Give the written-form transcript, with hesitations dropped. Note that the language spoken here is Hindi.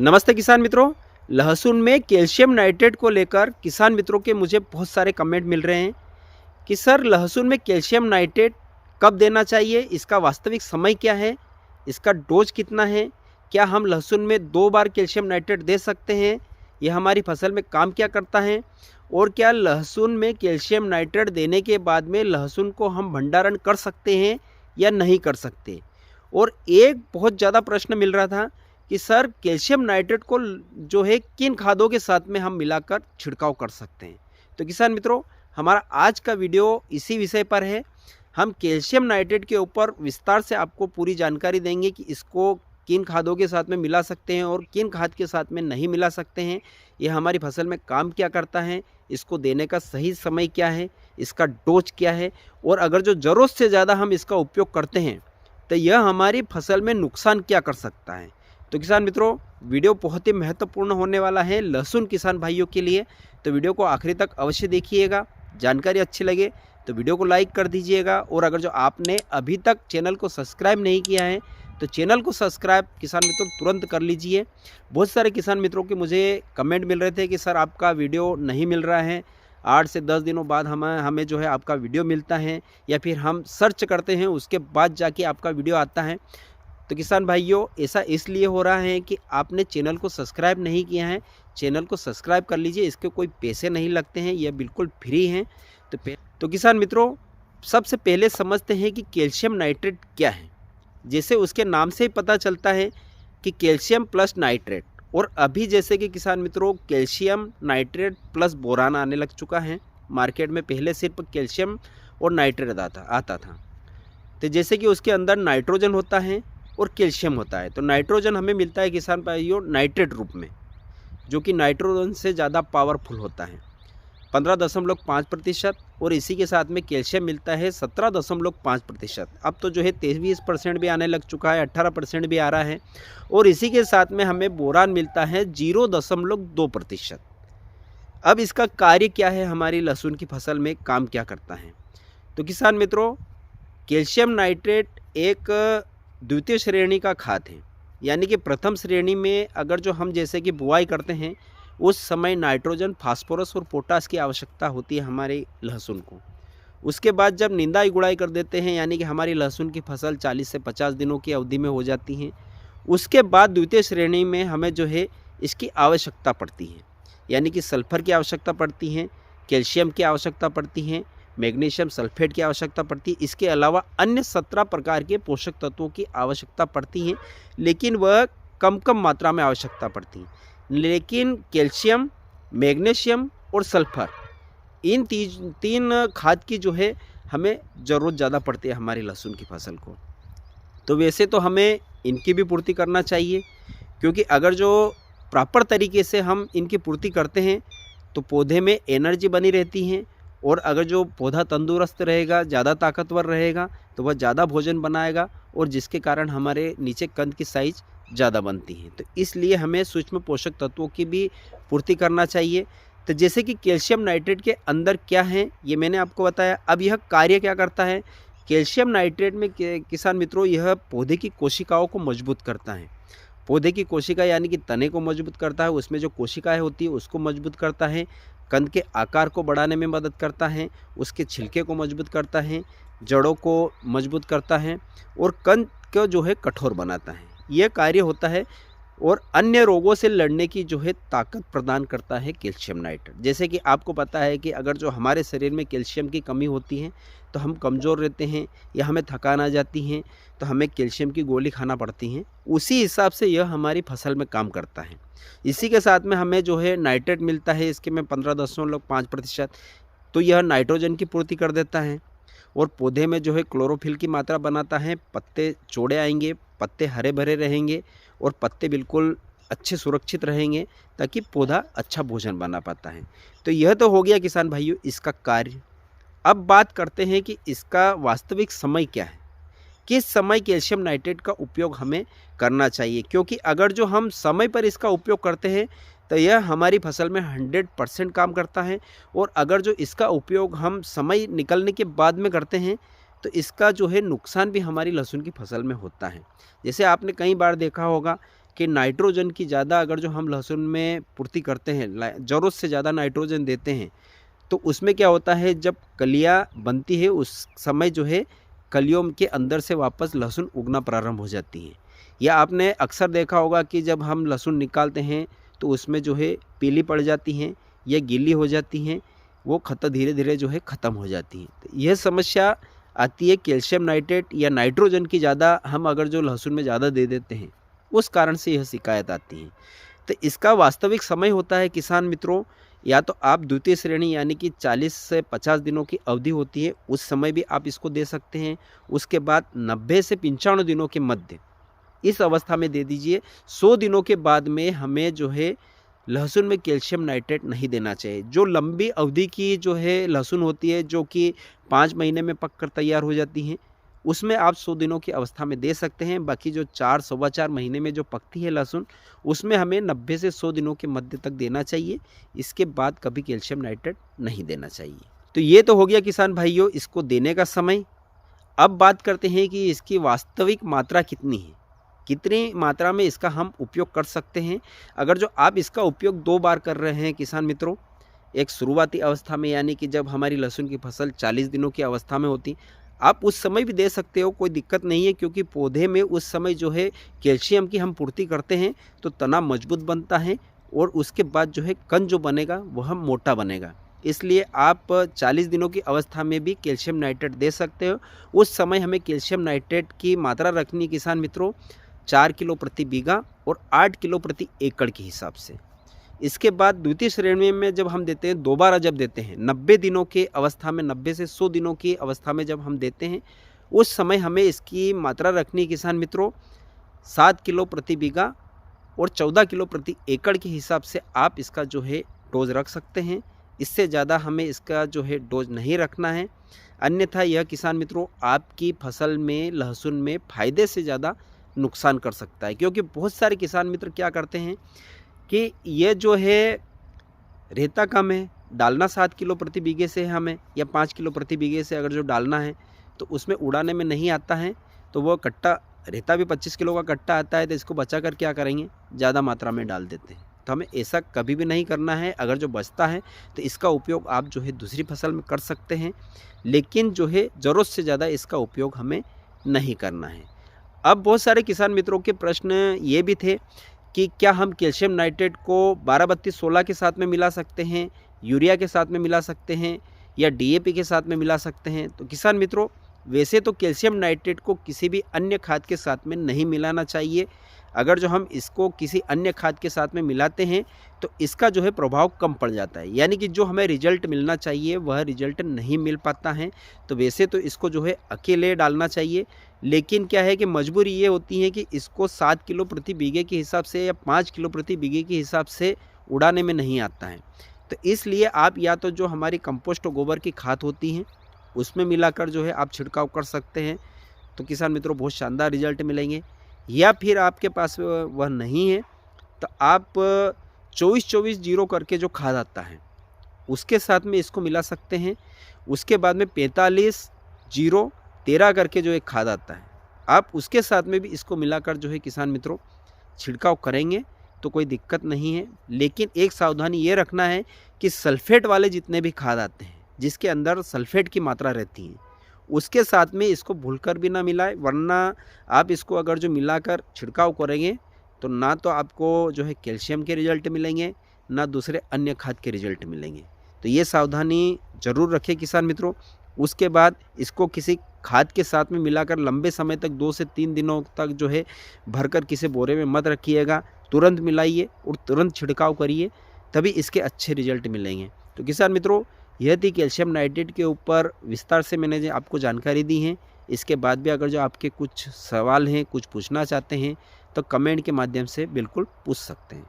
नमस्ते किसान मित्रों। लहसुन में कैल्शियम नाइट्रेट को लेकर किसान मित्रों के मुझे बहुत सारे कमेंट मिल रहे हैं कि सर लहसुन में कैल्शियम नाइट्रेट कब देना चाहिए, इसका वास्तविक समय क्या है, इसका डोज कितना है, क्या हम लहसुन में 2 बार कैल्शियम नाइट्रेट दे सकते हैं, यह हमारी फसल में काम क्या करता है और क्या लहसुन में कैल्शियम नाइट्रेट देने के बाद में लहसुन को हम भंडारण कर सकते हैं या नहीं कर सकते। और एक बहुत ज़्यादा प्रश्न मिल रहा था कि सर कैल्शियम नाइट्रेट को जो है किन खादों के साथ में हम मिलाकर छिड़काव कर सकते हैं। तो किसान मित्रों, हमारा आज का वीडियो इसी विषय पर है। हम कैल्शियम नाइट्रेट के ऊपर विस्तार से आपको पूरी जानकारी देंगे कि इसको किन खादों के साथ में मिला सकते हैं और किन खाद के साथ में नहीं मिला सकते हैं, यह हमारी फसल में काम क्या करता है, इसको देने का सही समय क्या है, इसका डोज क्या है और अगर जो ज़रूरत से ज़्यादा हम इसका उपयोग करते हैं तो यह हमारी फसल में नुकसान क्या कर सकता है। तो किसान मित्रों, वीडियो बहुत ही महत्वपूर्ण होने वाला है लहसुन किसान भाइयों के लिए, तो वीडियो को आखिरी तक अवश्य देखिएगा। जानकारी अच्छी लगे तो वीडियो को लाइक कर दीजिएगा और अगर जो आपने अभी तक चैनल को सब्सक्राइब नहीं किया है तो चैनल को सब्सक्राइब किसान मित्रों तुरंत कर लीजिए। बहुत सारे किसान मित्रों के मुझे कमेंट मिल रहे थे कि सर आपका वीडियो नहीं मिल रहा है, 8 से 10 दिनों बाद हमें जो है आपका वीडियो मिलता है या फिर हम सर्च करते हैं उसके बाद जाके आपका वीडियो आता है। तो किसान भाइयों, ऐसा इसलिए हो रहा है कि आपने चैनल को सब्सक्राइब नहीं किया है। चैनल को सब्सक्राइब कर लीजिए, इसके कोई पैसे नहीं लगते हैं, यह बिल्कुल फ्री हैं। तो किसान मित्रों, सबसे पहले समझते हैं कि कैल्शियम नाइट्रेट क्या है। जैसे उसके नाम से ही पता चलता है कि कैल्शियम प्लस नाइट्रेट, और अभी जैसे कि किसान मित्रों कैल्शियम नाइट्रेट प्लस बोरान आने लग चुका है मार्केट में। पहले सिर्फ कैल्शियम और नाइट्रेट आता था। तो जैसे कि उसके अंदर नाइट्रोजन होता है और कैल्शियम होता है। तो नाइट्रोजन हमें मिलता है किसान भाइयों नाइट्रेट रूप में, जो कि नाइट्रोजन से ज़्यादा पावरफुल होता है 15.5%, और इसी के साथ में कैल्शियम मिलता है 17.5%। अब तो जो है 23% भी आने लग चुका है, 18% भी आ रहा है। और इसी के साथ में हमें बोरान मिलता है 0.2%। अब इसका कार्य क्या है, हमारी लहसुन की फसल में काम क्या करता है। तो किसान मित्रों, कैल्शियम नाइट्रेट एक द्वितीय श्रेणी का खाद है, यानी कि प्रथम श्रेणी में अगर जो हम जैसे कि बुआई करते हैं उस समय नाइट्रोजन, फास्फोरस और पोटास की आवश्यकता होती है हमारे लहसुन को। उसके बाद जब निंदाई गुड़ाई कर देते हैं, यानी कि हमारी लहसुन की फसल 40 से 50 दिनों की अवधि में हो जाती है, उसके बाद द्वितीय श्रेणी में हमें जो है इसकी आवश्यकता पड़ती है, यानी कि सल्फर की आवश्यकता पड़ती है, कैल्शियम की आवश्यकता पड़ती है, मैग्नीशियम सल्फेट की आवश्यकता पड़ती है। इसके अलावा अन्य 17 प्रकार के पोषक तत्वों की आवश्यकता पड़ती है, लेकिन वह कम मात्रा में आवश्यकता पड़ती है। लेकिन कैल्शियम, मैग्नीशियम और सल्फर, इन तीन खाद की जो है हमें ज़रूरत ज़्यादा पड़ती है हमारी लहसुन की फसल को। तो वैसे तो हमें इनकी भी पूर्ति करना चाहिए, क्योंकि अगर जो प्रॉपर तरीके से हम इनकी पूर्ति करते हैं तो पौधे में एनर्जी बनी रहती है, और अगर जो पौधा तंदुरुस्त रहेगा, ज़्यादा ताकतवर रहेगा, तो वह ज़्यादा भोजन बनाएगा और जिसके कारण हमारे नीचे कंद की साइज़ ज़्यादा बनती है। तो इसलिए हमें सूक्ष्म पोषक तत्वों की भी पूर्ति करना चाहिए। तो जैसे कि कैल्शियम नाइट्रेट के अंदर क्या है ये मैंने आपको बताया। अब यह कार्य क्या करता है, कैल्शियम नाइट्रेट में किसान मित्रों यह पौधे की कोशिकाओं को मजबूत करता है। पौधे की कोशिका यानी कि तने को मजबूत करता है, उसमें जो कोशिकाएँ होती है उसको मजबूत करता है, कंद के आकार को बढ़ाने में मदद करता है, उसके छिलके को मजबूत करता है, जड़ों को मजबूत करता है और कंद को जो है कठोर बनाता है। यह कार्य होता है, और अन्य रोगों से लड़ने की जो है ताकत प्रदान करता है कैल्शियम नाइट्रेट। जैसे कि आपको पता है कि अगर जो हमारे शरीर में कैल्शियम की कमी होती है तो हम कमज़ोर रहते हैं या हमें थकान आ जाती है, तो हमें कैल्शियम की गोली खाना पड़ती है। उसी हिसाब से यह हमारी फसल में काम करता है। इसी के साथ में हमें जो है नाइट्रेट मिलता है इसके में 15.5%, तो यह नाइट्रोजन की पूर्ति कर देता है और पौधे में जो है क्लोरोफिल की मात्रा बनाता है। पत्ते चौड़े आएंगे, पत्ते हरे भरे रहेंगे और पत्ते बिल्कुल अच्छे सुरक्षित रहेंगे, ताकि पौधा अच्छा भोजन बना पाता है। तो यह तो हो गया किसान भाइयों इसका कार्य। अब बात करते हैं कि इसका वास्तविक समय क्या है, किस समय कैल्शियम नाइट्रेट का उपयोग हमें करना चाहिए। क्योंकि अगर जो हम समय पर इसका उपयोग करते हैं तो यह हमारी फसल में 100% काम करता है, और अगर जो इसका उपयोग हम समय निकलने के बाद में करते हैं तो इसका जो है नुकसान भी हमारी लहसुन की फसल में होता है। जैसे आपने कई बार देखा होगा कि नाइट्रोजन की ज़्यादा अगर जो हम लहसुन में पूर्ति करते हैं, ज़रूरत से ज़्यादा नाइट्रोजन देते हैं, तो उसमें क्या होता है, जब कलियाँ बनती है उस समय जो है कलियों के अंदर से वापस लहसुन उगना प्रारंभ हो जाती हैं। या आपने अक्सर देखा होगा कि जब हम लहसुन निकालते हैं तो उसमें जो है पीली पड़ जाती हैं या गीली हो जाती हैं, वो धीरे धीरे जो है ख़त्म हो जाती हैं। तो यह समस्या आती है कैल्शियम नाइट्रेट या नाइट्रोजन की ज़्यादा हम अगर जो लहसुन में ज़्यादा दे देते हैं, उस कारण से यह शिकायत आती है। तो इसका वास्तविक समय होता है किसान मित्रों, या तो आप द्वितीय श्रेणी यानी कि 40 से 50 दिनों की अवधि होती है, उस समय भी आप इसको दे सकते हैं। उसके बाद 90 से 95 दिनों के मध्य इस अवस्था में दे दीजिए। 100 दिनों के बाद में हमें जो है लहसुन में कैल्शियम नाइट्रेट नहीं देना चाहिए। जो लंबी अवधि की जो है लहसुन होती है, जो कि 5 महीने में पक कर तैयार हो जाती हैं, उसमें आप 100 दिनों की अवस्था में दे सकते हैं। बाकी जो 4 सवा 4 महीने में जो पकती है लहसुन, उसमें हमें 90 से 100 दिनों के मध्य तक देना चाहिए। इसके बाद कभी कैल्शियम नाइट्रेट नहीं देना चाहिए। तो ये तो हो गया किसान भाइयों इसको देने का समय। अब बात करते हैं कि इसकी वास्तविक मात्रा कितनी है, कितनी मात्रा में इसका हम उपयोग कर सकते हैं। अगर जो आप इसका उपयोग 2 बार कर रहे हैं किसान मित्रों, एक शुरुआती अवस्था में यानी कि जब हमारी लहसुन की फसल 40 दिनों की अवस्था में होती, आप उस समय भी दे सकते हो, कोई दिक्कत नहीं है, क्योंकि पौधे में उस समय जो है कैल्शियम की हम पूर्ति करते हैं तो तना मजबूत बनता है और उसके बाद जो है कंद जो बनेगा वह मोटा बनेगा। इसलिए आप 40 दिनों की अवस्था में भी कैल्शियम नाइट्रेट दे सकते हो। उस समय हमें कैल्शियम नाइट्रेट की मात्रा रखनी किसान मित्रों 4 किलो प्रति बीघा और 8 किलो प्रति एकड़ के हिसाब से। इसके बाद द्वितीय श्रेणी में जब हम देते हैं, दोबारा जब देते हैं 90 दिनों की अवस्था में, 90 से 100 दिनों की अवस्था में जब हम देते हैं, उस समय हमें इसकी मात्रा रखनी किसान मित्रों 7 किलो प्रति बीघा और 14 किलो प्रति एकड़ के हिसाब से आप इसका जो है डोज रख सकते हैं। इससे ज़्यादा हमें इसका जो है डोज नहीं रखना है, अन्यथा यह किसान मित्रों आपकी फसल में लहसुन में फ़ायदे से ज़्यादा नुकसान कर सकता है। क्योंकि बहुत सारे किसान मित्र क्या करते हैं कि ये जो है रेता कम है, डालना 7 किलो प्रति बीघे से है हमें, या 5 किलो प्रति बीघे से अगर जो डालना है तो उसमें उड़ाने में नहीं आता है, तो वो कट्टा रेता भी 25 किलो का कट्टा आता है, तो इसको बचा कर क्या करेंगे, ज़्यादा मात्रा में डाल देते हैं। तो हमें ऐसा कभी भी नहीं करना है। अगर जो बचता है तो इसका उपयोग आप जो है दूसरी फसल में कर सकते हैं, लेकिन जो है ज़रूरत से ज़्यादा इसका उपयोग हमें नहीं करना है। अब बहुत सारे किसान मित्रों के प्रश्न ये भी थे कि क्या हम कैल्शियम नाइट्रेट को 12-32-16 के साथ में मिला सकते हैं, यूरिया के साथ में मिला सकते हैं, या डीएपी के साथ में मिला सकते हैं। तो किसान मित्रों वैसे तो कैल्शियम नाइट्रेट को किसी भी अन्य खाद के साथ में नहीं मिलाना चाहिए। अगर जो हम इसको किसी अन्य खाद के साथ में मिलाते हैं तो इसका जो है प्रभाव कम पड़ जाता है, यानी कि जो हमें रिजल्ट मिलना चाहिए वह रिजल्ट नहीं मिल पाता है। तो वैसे तो इसको जो है अकेले डालना चाहिए, लेकिन क्या है कि मजबूरी ये होती है कि इसको 7 किलो प्रति बीघे के हिसाब से या 5 किलो प्रति बीघे के हिसाब से उड़ाने में नहीं आता है। तो इसलिए आप या तो जो हमारी कंपोस्ट और गोबर की खाद होती हैं उसमें मिलाकर जो है आप छिड़काव कर सकते हैं, तो किसान मित्रों बहुत शानदार रिजल्ट मिलेंगे। या फिर आपके पास वह नहीं है तो आप 24-24-0 करके जो खाद आता है उसके साथ में इसको मिला सकते हैं। उसके बाद में 45-0-13 करके जो एक खाद आता है, आप उसके साथ में भी इसको मिलाकर जो है किसान मित्रों छिड़काव करेंगे तो कोई दिक्कत नहीं है। लेकिन एक सावधानी ये रखना है कि सल्फेट वाले जितने भी खाद आते हैं जिसके अंदर सल्फेट की मात्रा रहती है उसके साथ में इसको भूलकर भी ना मिलाएं, वरना आप इसको अगर जो मिलाकर छिड़काव करेंगे तो ना तो आपको जो है कैल्शियम के रिजल्ट मिलेंगे, ना दूसरे अन्य खाद के रिजल्ट मिलेंगे। तो ये सावधानी ज़रूर रखें किसान मित्रों। उसके बाद इसको किसी खाद के साथ में मिलाकर लंबे समय तक 2 से 3 दिनों तक जो है भरकर किसी बोरे में मत रखिएगा, तुरंत मिलाइए और तुरंत छिड़काव करिए, तभी इसके अच्छे रिजल्ट मिलेंगे। तो किसान मित्रों यह थी कैल्शियम नाइट्रेट के ऊपर विस्तार से मैंने आपको जानकारी दी है। इसके बाद भी अगर जो आपके कुछ सवाल हैं, कुछ पूछना चाहते हैं तो कमेंट के माध्यम से बिल्कुल पूछ सकते हैं।